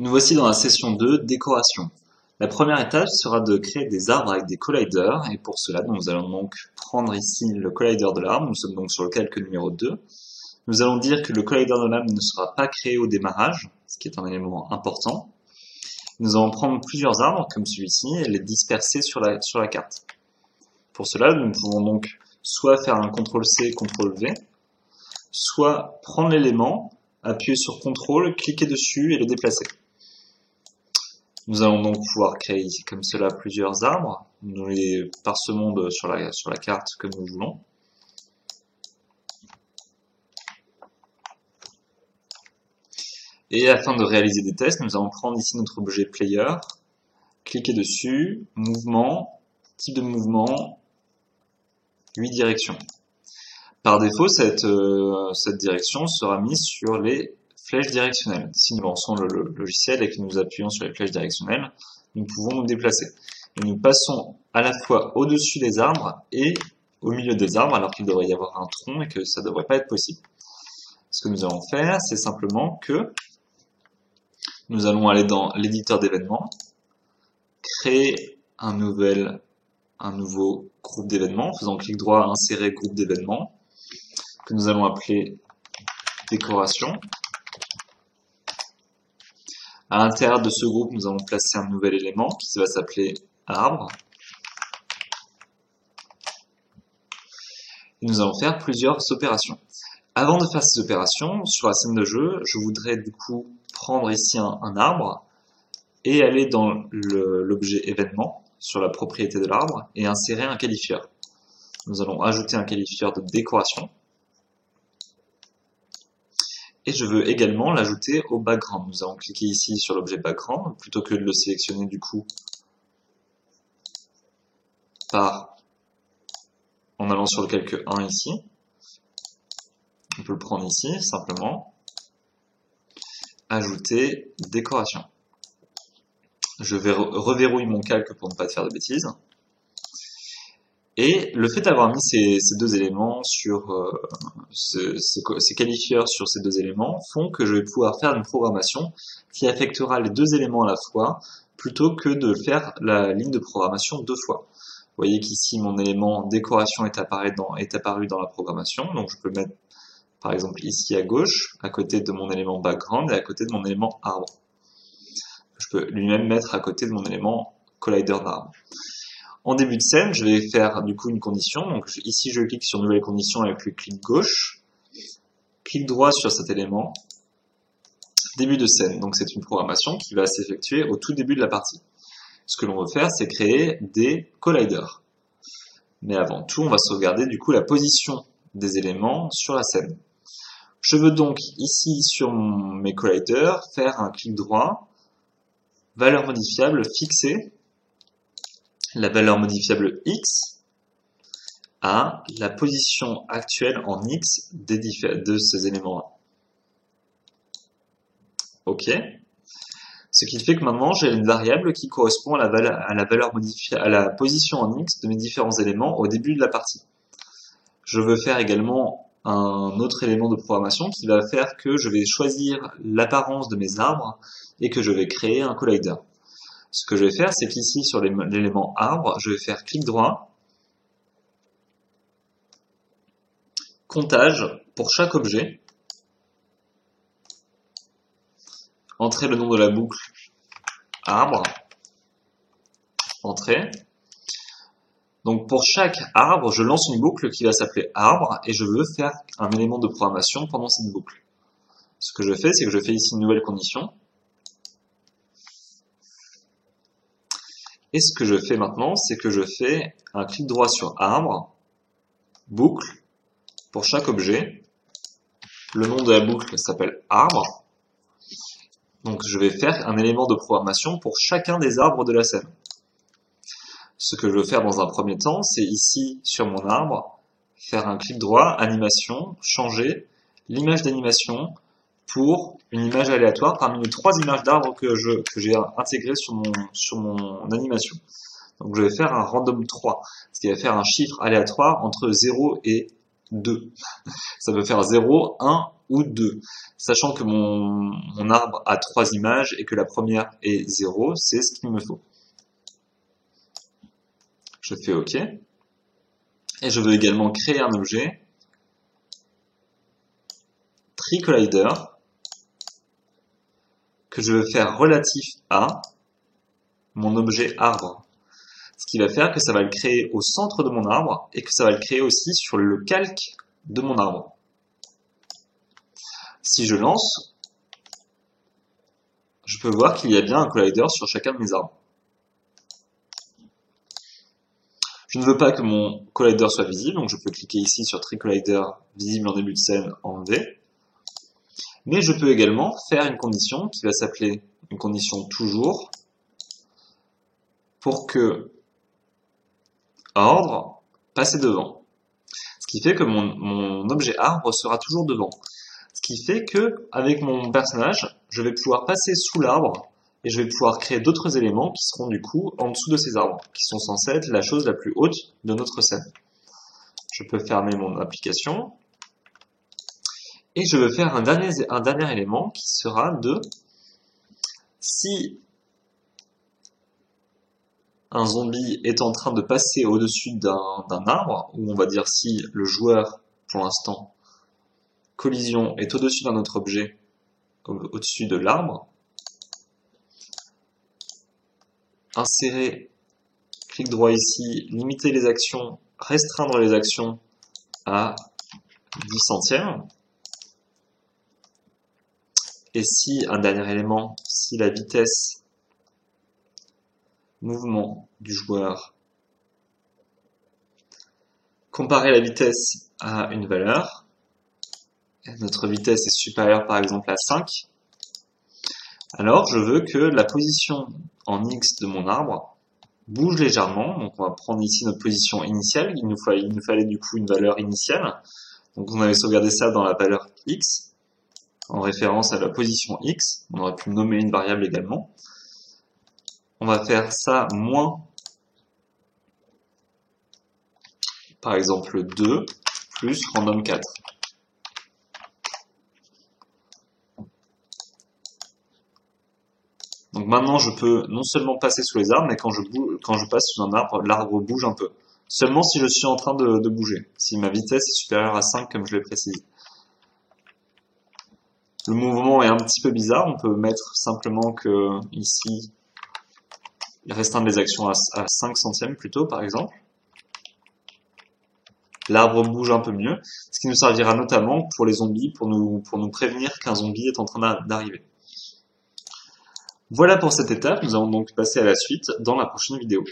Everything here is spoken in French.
Nous voici dans la session 2, décoration. La première étape sera de créer des arbres avec des colliders, et pour cela, nous allons donc prendre ici le collider de l'arbre, nous sommes donc sur le calque numéro 2. Nous allons dire que le collider de l'arbre ne sera pas créé au démarrage, ce qui est un élément important. Nous allons prendre plusieurs arbres, comme celui-ci, et les disperser sur la carte. Pour cela, nous pouvons donc soit faire un CTRL-C, CTRL-V, soit prendre l'élément, appuyer sur CTRL, cliquer dessus et le déplacer. Nous allons donc pouvoir créer ici comme cela plusieurs arbres. Nous les parsemons sur la carte comme nous voulons. Et afin de réaliser des tests, nous allons prendre ici notre objet player, cliquer dessus, mouvement, type de mouvement, 8 directions. Par défaut, cette direction sera mise sur les flèches directionnelles. Si nous lançons le logiciel et que nous appuyons sur les flèches directionnelles, nous pouvons nous déplacer. Et nous passons à la fois au-dessus des arbres et au milieu des arbres, alors qu'il devrait y avoir un tronc et que ça ne devrait pas être possible. Ce que nous allons faire, c'est simplement que nous allons aller dans l'éditeur d'événements, créer un nouveau groupe d'événements, en faisant clic droit, insérer groupe d'événements, que nous allons appeler décoration. À l'intérieur de ce groupe, nous allons placer un nouvel élément qui va s'appeler arbre. Et nous allons faire plusieurs opérations. Avant de faire ces opérations, sur la scène de jeu, je voudrais du coup prendre ici un arbre et aller dans l'objet événement, sur la propriété de l'arbre, et insérer un qualifieur. Nous allons ajouter un qualifieur de décoration. Et je veux également l'ajouter au background. Nous allons cliquer ici sur l'objet background, plutôt que de le sélectionner du coup en allant sur le calque 1 ici. On peut le prendre ici, simplement. Ajouter décoration. Je vais reverrouiller mon calque pour ne pas faire de bêtises. Et le fait d'avoir mis ces deux éléments sur ces qualifieurs sur ces deux éléments font que je vais pouvoir faire une programmation qui affectera les deux éléments à la fois plutôt que de faire la ligne de programmation deux fois. Vous voyez qu'ici mon élément décoration est apparu dans la programmation, donc je peux le mettre par exemple ici à gauche, à côté de mon élément background et à côté de mon élément arbre. Je peux lui-même mettre à côté de mon élément collider d'arbre. En début de scène, je vais faire du coup une condition. Donc ici, je clique sur nouvelle condition avec le clic gauche, clic droit sur cet élément, début de scène. Donc c'est une programmation qui va s'effectuer au tout début de la partie. Ce que l'on veut faire, c'est créer des colliders. Mais avant tout, on va sauvegarder du coup la position des éléments sur la scène. Je veux donc ici sur mes colliders faire un clic droit, valeur modifiable fixée, la valeur modifiable x à la position actuelle en x de ces éléments-là. OK. Ce qui fait que maintenant j'ai une variable qui correspond à la valeur modifiée, à la position en x de mes différents éléments au début de la partie. Je veux faire également un autre élément de programmation qui va faire que je vais choisir l'apparence de mes arbres et que je vais créer un collider. Ce que je vais faire, c'est qu'ici, sur l'élément arbre, je vais faire clic droit, comptage pour chaque objet, entrer le nom de la boucle arbre, entrée. Donc pour chaque arbre, je lance une boucle qui va s'appeler arbre et je veux faire un élément de programmation pendant cette boucle. Ce que je fais, c'est que je fais ici une nouvelle condition. Et ce que je fais maintenant, c'est que je fais un clic droit sur arbre, boucle, pour chaque objet. Le nom de la boucle s'appelle arbre. Donc je vais faire un élément de programmation pour chacun des arbres de la scène. Ce que je veux faire dans un premier temps, c'est ici, sur mon arbre, faire un clic droit, animation, changer l'image d'animation pour une image aléatoire parmi les 3 images d'arbres que j'ai intégrées sur mon animation. Donc je vais faire un random 3, ce qui va faire un chiffre aléatoire entre 0 et 2. Ça peut faire 0, 1 ou 2. Sachant que mon arbre a 3 images et que la première est 0, c'est ce qu'il me faut. Je fais OK. Et je veux également créer un objet TreeCollider que je veux faire relatif à mon objet arbre. Ce qui va faire que ça va le créer au centre de mon arbre et que ça va le créer aussi sur le calque de mon arbre. Si je lance, je peux voir qu'il y a bien un collider sur chacun de mes arbres. Je ne veux pas que mon collider soit visible, donc je peux cliquer ici sur TreeCollider visible en début de scène, enlever. Mais je peux également faire une condition qui va s'appeler une condition toujours pour que ordre passe devant. Ce qui fait que mon objet arbre sera toujours devant. Ce qui fait que avec mon personnage, je vais pouvoir passer sous l'arbre et je vais pouvoir créer d'autres éléments qui seront du coup en dessous de ces arbres, qui sont censés être la chose la plus haute de notre scène. Je peux fermer mon application. Et je veux faire un dernier élément qui sera de si un zombie est en train de passer au-dessus d'un arbre, ou on va dire si le joueur, pour l'instant, collision est au-dessus d'un autre objet, au-dessus de l'arbre, insérer, clic droit ici, limiter les actions, restreindre les actions à 10 centièmes. Et si, un dernier élément, si la vitesse mouvement du joueur comparée à la vitesse à une valeur, notre vitesse est supérieure par exemple à 5, alors je veux que la position en X de mon arbre bouge légèrement. Donc on va prendre ici notre position initiale, il nous fallait du coup une valeur initiale, donc on avait sauvegardé ça dans la valeur X, en référence à la position X, on aurait pu nommer une variable également. On va faire ça moins, par exemple 2, plus random 4. Donc maintenant je peux non seulement passer sous les arbres, mais quand je passe sous un arbre, l'arbre bouge un peu. Seulement si je suis en train de bouger, si ma vitesse est supérieure à 5 comme je l'ai précisé. Le mouvement est un petit peu bizarre, on peut mettre simplement que ici, restreindre les actions à 5 centièmes plutôt par exemple. L'arbre bouge un peu mieux, ce qui nous servira notamment pour les zombies, pour nous prévenir qu'un zombie est en train d'arriver. Voilà pour cette étape, nous allons donc passer à la suite dans la prochaine vidéo.